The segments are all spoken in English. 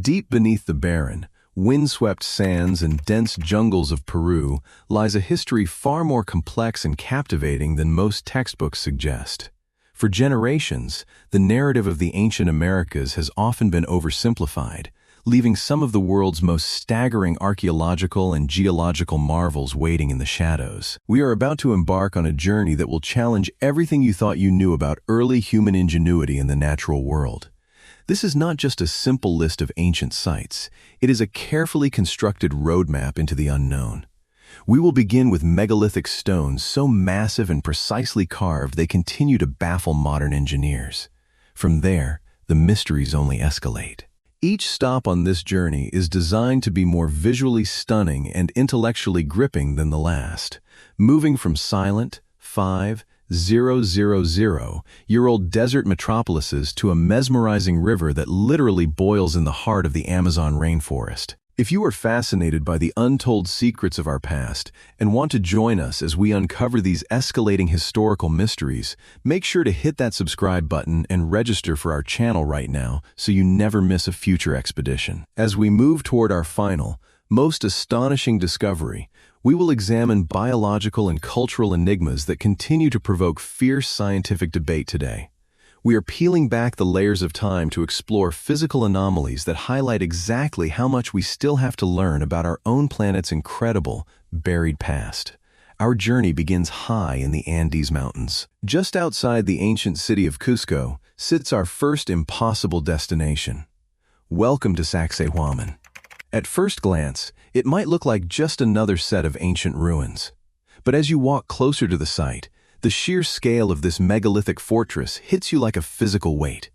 Deep beneath the barren, windswept sands and dense jungles of Peru lies a history far more complex and captivating than most textbooks suggest. For generations, the narrative of the ancient Americas has often been oversimplified, leaving some of the world's most staggering archaeological and geological marvels waiting in the shadows. We are about to embark on a journey that will challenge everything you thought you knew about early human ingenuity in the natural world. This is not just a simple list of ancient sites, it is a carefully constructed roadmap into the unknown. We will begin with megalithic stones so massive and precisely carved they continue to baffle modern engineers. From there, the mysteries only escalate. Each stop on this journey is designed to be more visually stunning and intellectually gripping than the last, moving from silent, 5,000-year-old desert metropolises to a mesmerizing river that literally boils in the heart of the Amazon rainforest. If you are fascinated by the untold secrets of our past and want to join us as we uncover these escalating historical mysteries, make sure to hit that subscribe button and register for our channel right now so you never miss a future expedition. As we move toward our final, most astonishing discovery, we will examine biological and cultural enigmas that continue to provoke fierce scientific debate today. We are peeling back the layers of time to explore physical anomalies that highlight exactly how much we still have to learn about our own planet's incredible, buried past. Our journey begins high in the Andes Mountains. Just outside the ancient city of Cusco sits our first impossible destination. Welcome to Sacsayhuaman. At first glance, it might look like just another set of ancient ruins. But as you walk closer to the site, the sheer scale of this megalithic fortress hits you like a physical weight.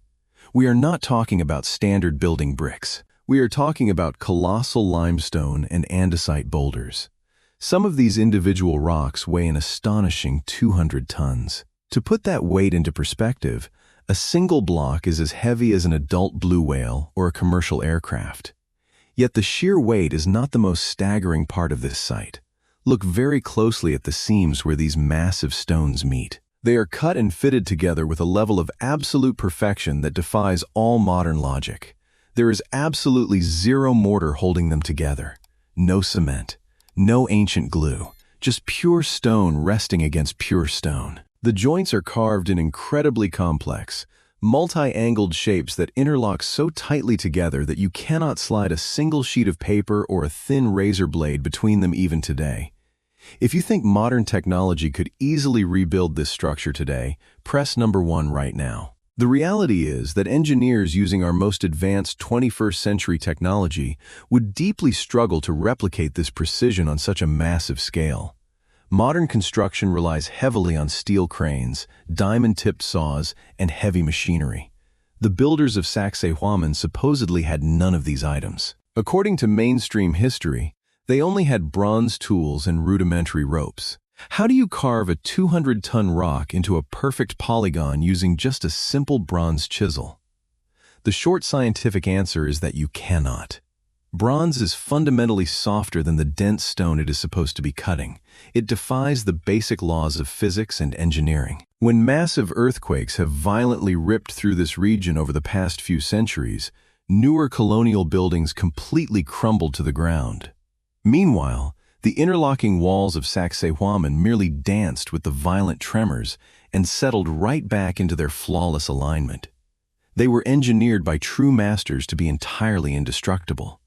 We are not talking about standard building bricks. We are talking about colossal limestone and andesite boulders. Some of these individual rocks weigh an astonishing 200 tons. To put that weight into perspective, a single block is as heavy as an adult blue whale or a commercial aircraft. Yet the sheer weight is not the most staggering part of this site. Look very closely at the seams where these massive stones meet. They are cut and fitted together with a level of absolute perfection that defies all modern logic. There is absolutely zero mortar holding them together. No cement, no ancient glue, just pure stone resting against pure stone. The joints are carved in incredibly complex, multi-angled shapes that interlock so tightly together that you cannot slide a single sheet of paper or a thin razor blade between them even today. If you think modern technology could easily rebuild this structure today, press number 1 right now. The reality is that engineers using our most advanced 21st century technology would deeply struggle to replicate this precision on such a massive scale. Modern construction relies heavily on steel cranes, diamond-tipped saws, and heavy machinery. The builders of Sacsayhuaman supposedly had none of these items. According to mainstream history, they only had bronze tools and rudimentary ropes. How do you carve a 200-ton rock into a perfect polygon using just a simple bronze chisel? The short scientific answer is that you cannot. Bronze is fundamentally softer than the dense stone it is supposed to be cutting. It defies the basic laws of physics and engineering. When massive earthquakes have violently ripped through this region over the past few centuries, newer colonial buildings completely crumbled to the ground. Meanwhile, the interlocking walls of Sacsayhuaman merely danced with the violent tremors and settled right back into their flawless alignment. They were engineered by true masters to be entirely indestructible.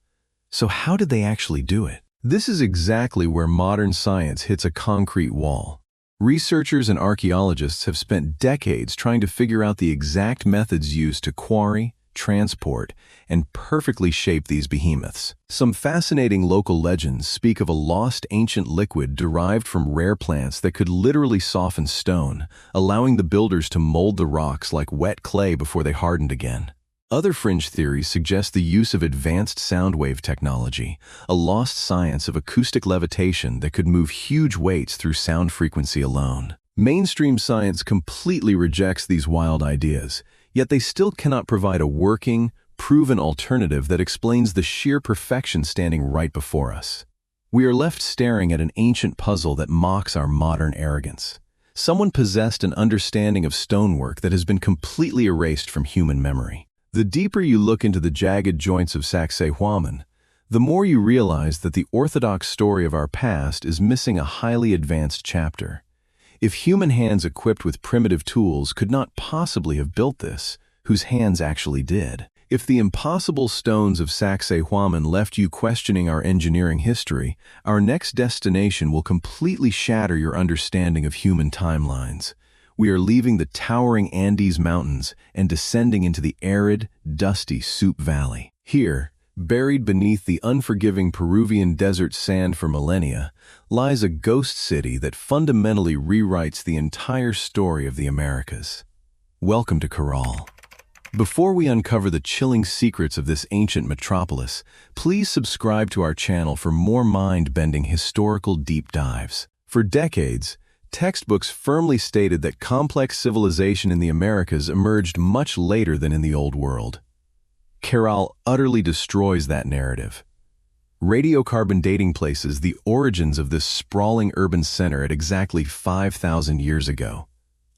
So how did they actually do it? This is exactly where modern science hits a concrete wall. Researchers and archaeologists have spent decades trying to figure out the exact methods used to quarry, transport, and perfectly shape these behemoths. Some fascinating local legends speak of a lost ancient liquid derived from rare plants that could literally soften stone, allowing the builders to mold the rocks like wet clay before they hardened again. Other fringe theories suggest the use of advanced sound wave technology, a lost science of acoustic levitation that could move huge weights through sound frequency alone. Mainstream science completely rejects these wild ideas, yet they still cannot provide a working, proven alternative that explains the sheer perfection standing right before us. We are left staring at an ancient puzzle that mocks our modern arrogance. Someone possessed an understanding of stonework that has been completely erased from human memory. The deeper you look into the jagged joints of Sacsayhuaman, the more you realize that the orthodox story of our past is missing a highly advanced chapter. If human hands equipped with primitive tools could not possibly have built this, whose hands actually did? If the impossible stones of Sacsayhuaman left you questioning our engineering history, our next destination will completely shatter your understanding of human timelines. We are leaving the towering Andes Mountains and descending into the arid, dusty Soup Valley. Here, buried beneath the unforgiving Peruvian desert sand for millennia, lies a ghost city that fundamentally rewrites the entire story of the Americas. Welcome to Caral. Before we uncover the chilling secrets of this ancient metropolis, please subscribe to our channel for more mind-bending historical deep dives. For decades, textbooks firmly stated that complex civilization in the Americas emerged much later than in the Old World. Caral utterly destroys that narrative. Radiocarbon dating places the origins of this sprawling urban center at exactly 5,000 years ago.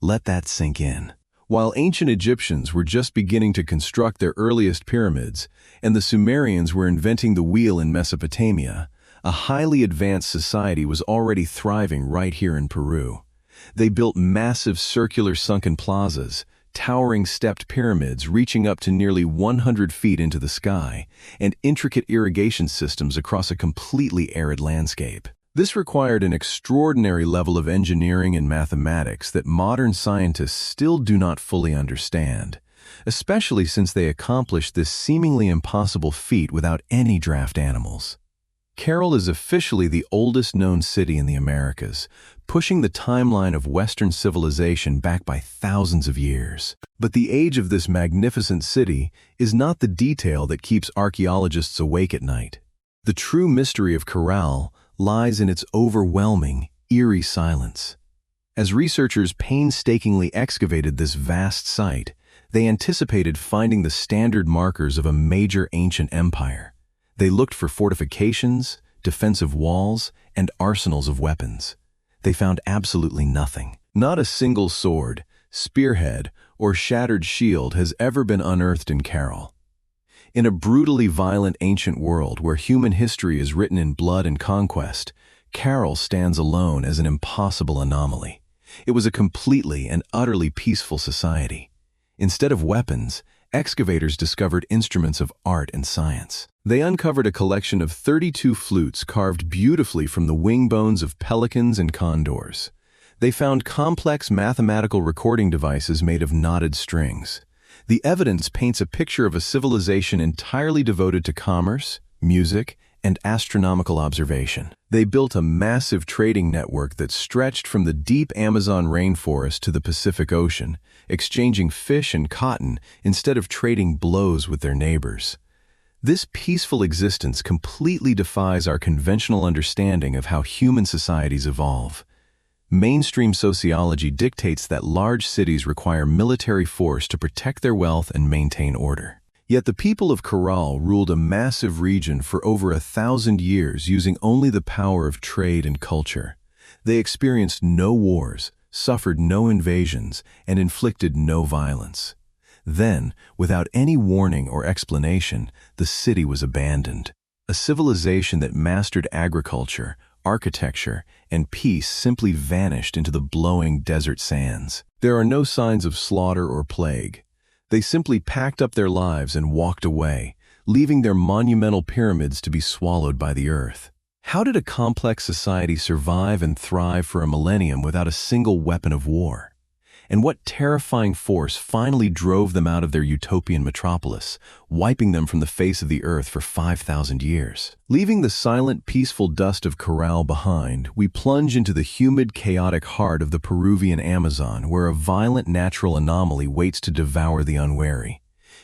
Let that sink in. While ancient Egyptians were just beginning to construct their earliest pyramids, and the Sumerians were inventing the wheel in Mesopotamia, a highly advanced society was already thriving right here in Peru. They built massive circular sunken plazas, towering stepped pyramids reaching up to nearly 100 feet into the sky, and intricate irrigation systems across a completely arid landscape. This required an extraordinary level of engineering and mathematics that modern scientists still do not fully understand, especially since they accomplished this seemingly impossible feat without any draft animals. Caral is officially the oldest known city in the Americas, pushing the timeline of Western civilization back by thousands of years. But the age of this magnificent city is not the detail that keeps archaeologists awake at night. The true mystery of Caral lies in its overwhelming, eerie silence. As researchers painstakingly excavated this vast site, they anticipated finding the standard markers of a major ancient empire. They looked for fortifications, defensive walls, and arsenals of weapons. They found absolutely nothing. Not a single sword, spearhead, or shattered shield has ever been unearthed in Caral. In a brutally violent ancient world where human history is written in blood and conquest, Caral stands alone as an impossible anomaly. It was a completely and utterly peaceful society. Instead of weapons, excavators discovered instruments of art and science. They uncovered a collection of 32 flutes carved beautifully from the wing bones of pelicans and condors. They found complex mathematical recording devices made of knotted strings. The evidence paints a picture of a civilization entirely devoted to commerce, music, and astronomical observation. They built a massive trading network that stretched from the deep Amazon rainforest to the Pacific Ocean, exchanging fish and cotton instead of trading blows with their neighbors. This peaceful existence completely defies our conventional understanding of how human societies evolve. Mainstream sociology dictates that large cities require military force to protect their wealth and maintain order. Yet the people of Caral ruled a massive region for over 1,000 years using only the power of trade and culture. They experienced no wars, suffered no invasions, and inflicted no violence. Then, without any warning or explanation, the city was abandoned. A civilization that mastered agriculture, architecture, and peace simply vanished into the blowing desert sands. There are no signs of slaughter or plague. They simply packed up their lives and walked away, leaving their monumental pyramids to be swallowed by the earth. How did a complex society survive and thrive for a millennium without a single weapon of war? And what terrifying force finally drove them out of their utopian metropolis, wiping them from the face of the earth for 5,000 years? Leaving the silent, peaceful dust of Caral behind, we plunge into the humid, chaotic heart of the Peruvian Amazon, where a violent natural anomaly waits to devour the unwary.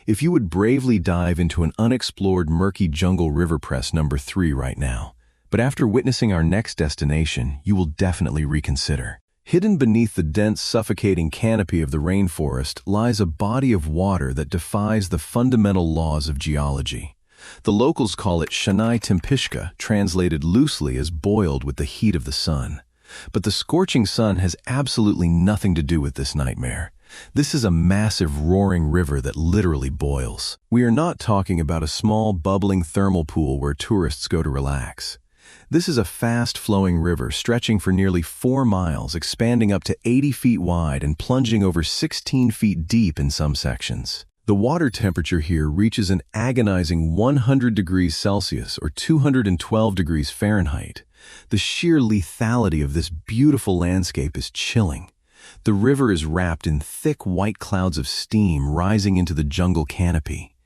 If you would bravely dive into an unexplored, murky jungle river press number 3 right now, but after witnessing our next destination, you will definitely reconsider. Hidden beneath the dense, suffocating canopy of the rainforest lies a body of water that defies the fundamental laws of geology. The locals call it Shanai Tempishka, translated loosely as boiled with the heat of the sun. But the scorching sun has absolutely nothing to do with this nightmare. This is a massive roaring river that literally boils. We are not talking about a small bubbling thermal pool where tourists go to relax. This is a fast-flowing river stretching for nearly 4 miles, expanding up to 80 feet wide and plunging over 16 feet deep in some sections. The water temperature here reaches an agonizing 100 degrees Celsius or 212 degrees Fahrenheit. The sheer lethality of this beautiful landscape is chilling. The river is wrapped in thick white clouds of steam rising into the jungle canopy.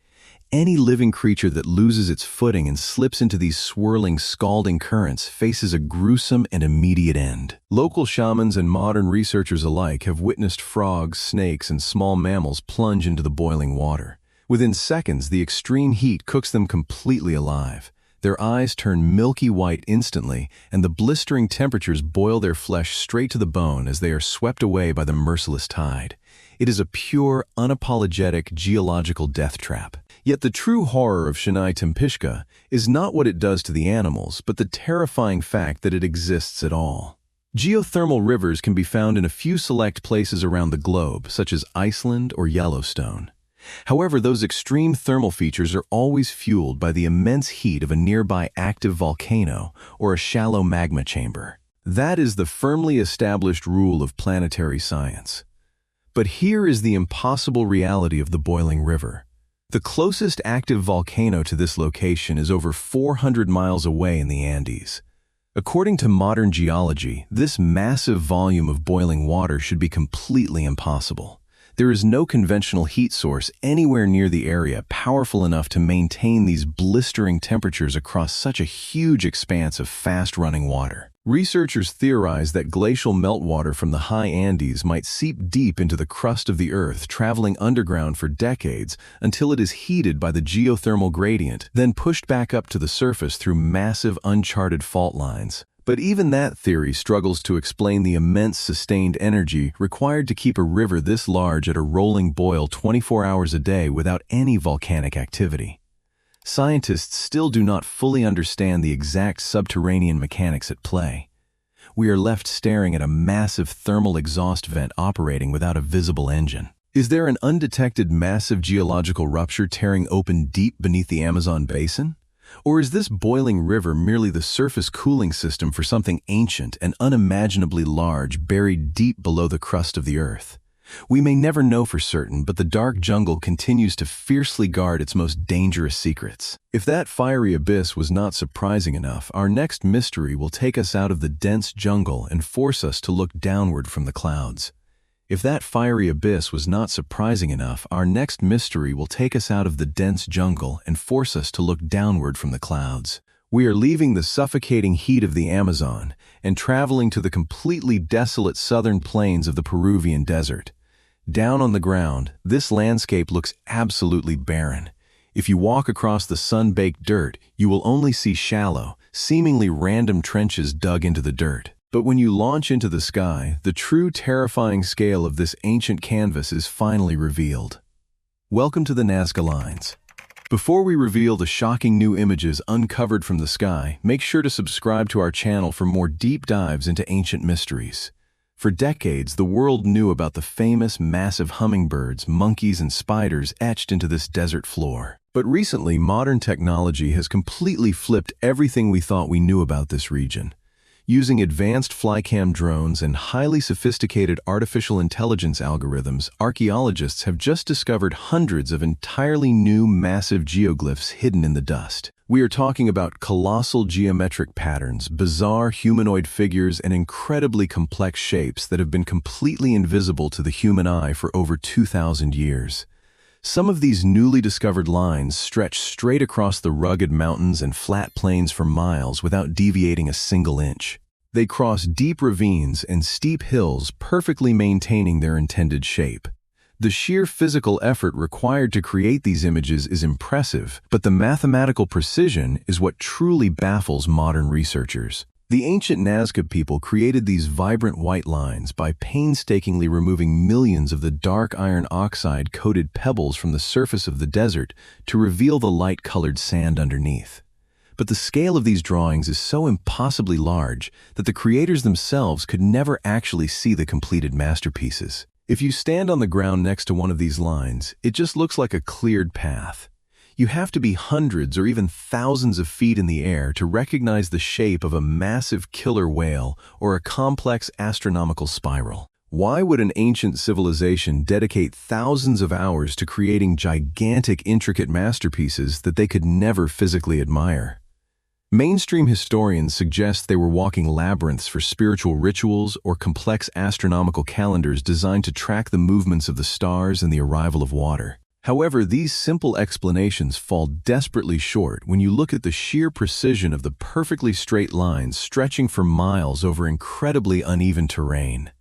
Any living creature that loses its footing and slips into these swirling, scalding currents faces a gruesome and immediate end. Local shamans and modern researchers alike have witnessed frogs, snakes, and small mammals plunge into the boiling water. Within seconds, the extreme heat cooks them completely alive. Their eyes turn milky white instantly, and the blistering temperatures boil their flesh straight to the bone as they are swept away by the merciless tide. It is a pure, unapologetic geological death trap. Yet the true horror of Chennai Tempishka is not what it does to the animals, but the terrifying fact that it exists at all. Geothermal rivers can be found in a few select places around the globe, such as Iceland or Yellowstone. However, those extreme thermal features are always fueled by the immense heat of a nearby active volcano or a shallow magma chamber. That is the firmly established rule of planetary science. But here is the impossible reality of the boiling river. The closest active volcano to this location is over 400 miles away in the Andes. According to modern geology, this massive volume of boiling water should be completely impossible. There is no conventional heat source anywhere near the area powerful enough to maintain these blistering temperatures across such a huge expanse of fast-running water. Researchers theorize that glacial meltwater from the high Andes might seep deep into the crust of the Earth, traveling underground for decades until it is heated by the geothermal gradient, then pushed back up to the surface through massive uncharted fault lines. But even that theory struggles to explain the immense sustained energy required to keep a river this large at a rolling boil 24 hours a day without any volcanic activity. Scientists still do not fully understand the exact subterranean mechanics at play. We are left staring at a massive thermal exhaust vent operating without a visible engine. Is there an undetected massive geological rupture tearing open deep beneath the Amazon basin? Or is this boiling river merely the surface cooling system for something ancient and unimaginably large buried deep below the crust of the Earth? We may never know for certain, but the dark jungle continues to fiercely guard its most dangerous secrets. If that fiery abyss was not surprising enough, our next mystery will take us out of the dense jungle and force us to look downward from the clouds. If that fiery abyss was not surprising enough, our next mystery will take us out of the dense jungle and force us to look downward from the clouds. We are leaving the suffocating heat of the Amazon and traveling to the completely desolate southern plains of the Peruvian desert. Down on the ground, this landscape looks absolutely barren. If you walk across the sun-baked dirt, you will only see shallow, seemingly random trenches dug into the dirt. But when you launch into the sky, the true terrifying scale of this ancient canvas is finally revealed. Welcome to the Nazca Lines. Before we reveal the shocking new images uncovered from the sky, make sure to subscribe to our channel for more deep dives into ancient mysteries. For decades, the world knew about the famous massive hummingbirds, monkeys, and spiders etched into this desert floor. But recently, modern technology has completely flipped everything we thought we knew about this region. Using advanced flycam drones and highly sophisticated artificial intelligence algorithms, archaeologists have just discovered hundreds of entirely new massive geoglyphs hidden in the dust. We are talking about colossal geometric patterns, bizarre humanoid figures, and incredibly complex shapes that have been completely invisible to the human eye for over 2,000 years. Some of these newly discovered lines stretch straight across the rugged mountains and flat plains for miles without deviating a single inch. They cross deep ravines and steep hills, perfectly maintaining their intended shape. The sheer physical effort required to create these images is impressive, but the mathematical precision is what truly baffles modern researchers. The ancient Nazca people created these vibrant white lines by painstakingly removing millions of the dark iron oxide-coated pebbles from the surface of the desert to reveal the light-colored sand underneath. But the scale of these drawings is so impossibly large that the creators themselves could never actually see the completed masterpieces. If you stand on the ground next to one of these lines, it just looks like a cleared path. You have to be hundreds or even thousands of feet in the air to recognize the shape of a massive killer whale or a complex astronomical spiral. Why would an ancient civilization dedicate thousands of hours to creating gigantic, intricate masterpieces that they could never physically admire? Mainstream historians suggest they were walking labyrinths for spiritual rituals or complex astronomical calendars designed to track the movements of the stars and the arrival of water. However, these simple explanations fall desperately short when you look at the sheer precision of the perfectly straight lines stretching for miles over incredibly uneven terrain.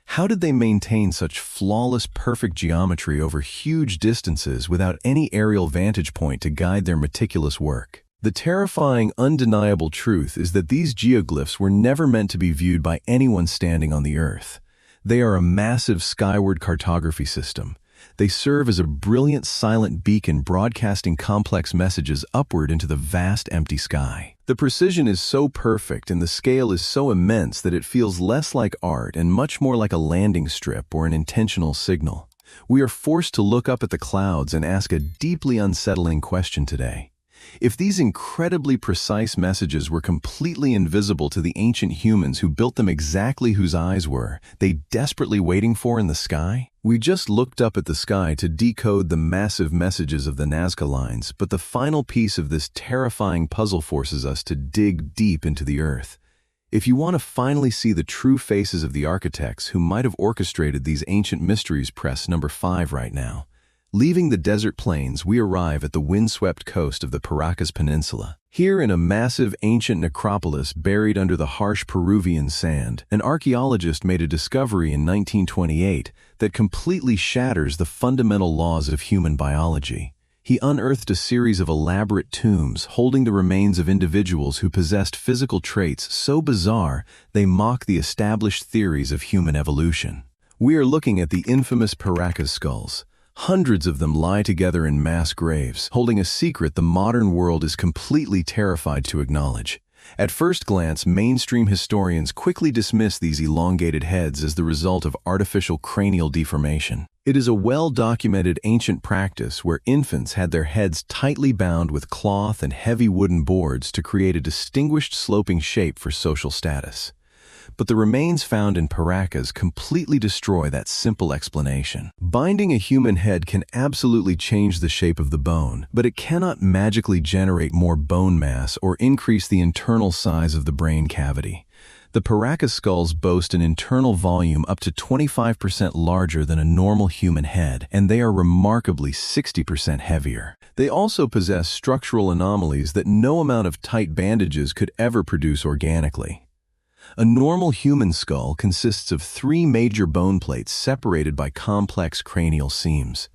How did they maintain such flawless, perfect geometry over huge distances without any aerial vantage point to guide their meticulous work? The terrifying, undeniable truth is that these geoglyphs were never meant to be viewed by anyone standing on the Earth. They are a massive skyward cartography system. They serve as a brilliant silent beacon broadcasting complex messages upward into the vast empty sky. The precision is so perfect and the scale is so immense that it feels less like art and much more like a landing strip or an intentional signal. We are forced to look up at the clouds and ask a deeply unsettling question today. If these incredibly precise messages were completely invisible to the ancient humans who built them exactly whose eyes were they desperately waiting for in the sky? We just looked up at the sky to decode the massive messages of the Nazca lines, but the final piece of this terrifying puzzle forces us to dig deep into the earth. If you want to finally see the true faces of the architects who might have orchestrated these ancient mysteries, press number 5 right now. Leaving the desert plains, we arrive at the windswept coast of the Paracas Peninsula. Here in a massive ancient necropolis buried under the harsh Peruvian sand, an archaeologist made a discovery in 1928 that completely shatters the fundamental laws of human biology. He unearthed a series of elaborate tombs holding the remains of individuals who possessed physical traits so bizarre they mock the established theories of human evolution. We are looking at the infamous Paracas skulls. Hundreds of them lie together in mass graves, holding a secret the modern world is completely terrified to acknowledge. At first glance, mainstream historians quickly dismiss these elongated heads as the result of artificial cranial deformation. It is a well-documented ancient practice where infants had their heads tightly bound with cloth and heavy wooden boards to create a distinguished sloping shape for social status. But the remains found in Paracas completely destroy that simple explanation. Binding a human head can absolutely change the shape of the bone, but it cannot magically generate more bone mass or increase the internal size of the brain cavity. The Paracas skulls boast an internal volume up to 25% larger than a normal human head, and they are remarkably 60% heavier. They also possess structural anomalies that no amount of tight bandages could ever produce organically. A normal human skull consists of 3 major bone plates separated by complex cranial seams.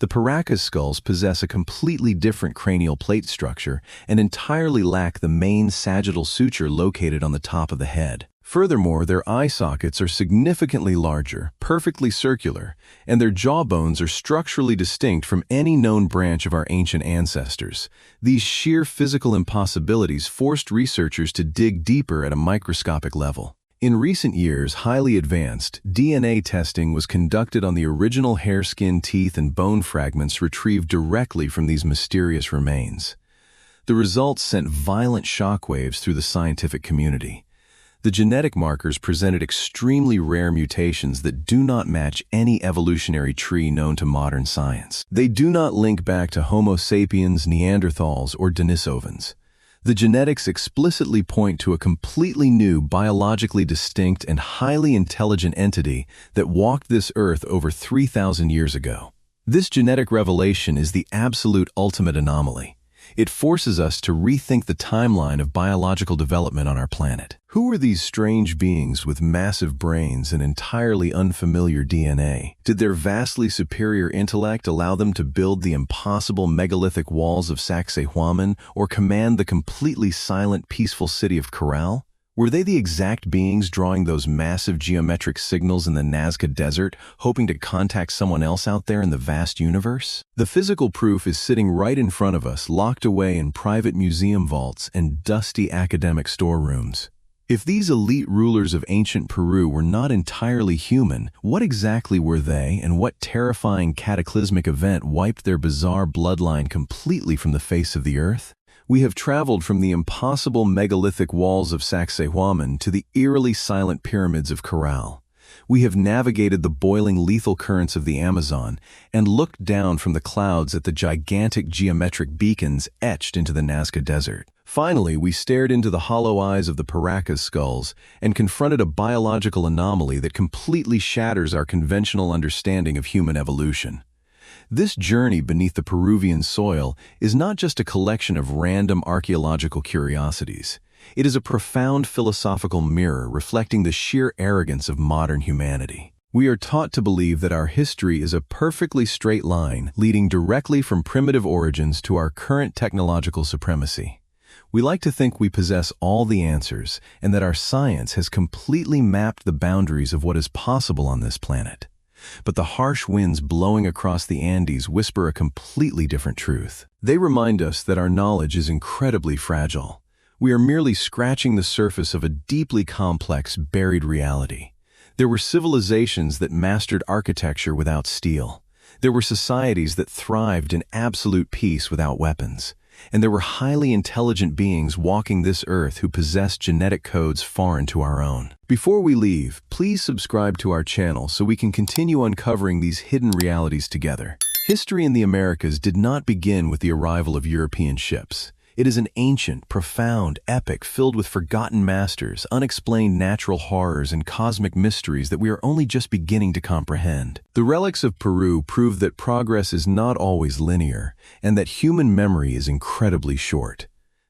The Paracas skulls possess a completely different cranial plate structure and entirely lack the main sagittal suture located on the top of the head. Furthermore, their eye sockets are significantly larger, perfectly circular, and their jawbones are structurally distinct from any known branch of our ancient ancestors. These sheer physical impossibilities forced researchers to dig deeper at a microscopic level. In recent years, highly advanced DNA testing was conducted on the original hair, skin, teeth, and bone fragments retrieved directly from these mysterious remains. The results sent violent shockwaves through the scientific community. The genetic markers presented extremely rare mutations that do not match any evolutionary tree known to modern science. They do not link back to Homo sapiens, Neanderthals, or Denisovans. The genetics explicitly point to a completely new, biologically distinct, and highly intelligent entity that walked this earth over 3,000 years ago. This genetic revelation is the absolute ultimate anomaly. It forces us to rethink the timeline of biological development on our planet. Who are these strange beings with massive brains and entirely unfamiliar DNA? Did their vastly superior intellect allow them to build the impossible megalithic walls of Sacsayhuaman or command the completely silent, peaceful city of Corral? Were they the exact beings drawing those massive geometric signals in the Nazca Desert, hoping to contact someone else out there in the vast universe? The physical proof is sitting right in front of us, locked away in private museum vaults and dusty academic storerooms. If these elite rulers of ancient Peru were not entirely human, what exactly were they, and what terrifying cataclysmic event wiped their bizarre bloodline completely from the face of the earth? We have traveled from the impossible megalithic walls of Sacsayhuaman to the eerily silent pyramids of Corral. We have navigated the boiling lethal currents of the Amazon and looked down from the clouds at the gigantic geometric beacons etched into the Nazca Desert. Finally, we stared into the hollow eyes of the Paracas skulls and confronted a biological anomaly that completely shatters our conventional understanding of human evolution. This journey beneath the Peruvian soil is not just a collection of random archaeological curiosities. It is a profound philosophical mirror reflecting the sheer arrogance of modern humanity. We are taught to believe that our history is a perfectly straight line leading directly from primitive origins to our current technological supremacy. We like to think we possess all the answers and that our science has completely mapped the boundaries of what is possible on this planet. But the harsh winds blowing across the Andes whisper a completely different truth. They remind us that our knowledge is incredibly fragile. We are merely scratching the surface of a deeply complex, buried reality. There were civilizations that mastered architecture without steel. There were societies that thrived in absolute peace without weapons. And there were highly intelligent beings walking this earth who possessed genetic codes foreign to our own. Before we leave, please subscribe to our channel so we can continue uncovering these hidden realities together. History in the Americas did not begin with the arrival of European ships. It is an ancient, profound epic filled with forgotten masters, unexplained natural horrors, and cosmic mysteries that we are only just beginning to comprehend. The relics of Peru prove that progress is not always linear, and that human memory is incredibly short.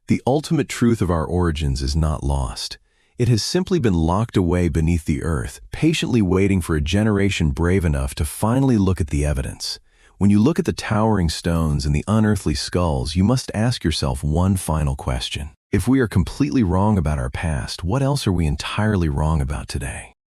The ultimate truth of our origins is not lost. It has simply been locked away beneath the earth, patiently waiting for a generation brave enough to finally look at the evidence. When you look at the towering stones and the unearthly skulls, you must ask yourself one final question. If we are completely wrong about our past, what else are we entirely wrong about today?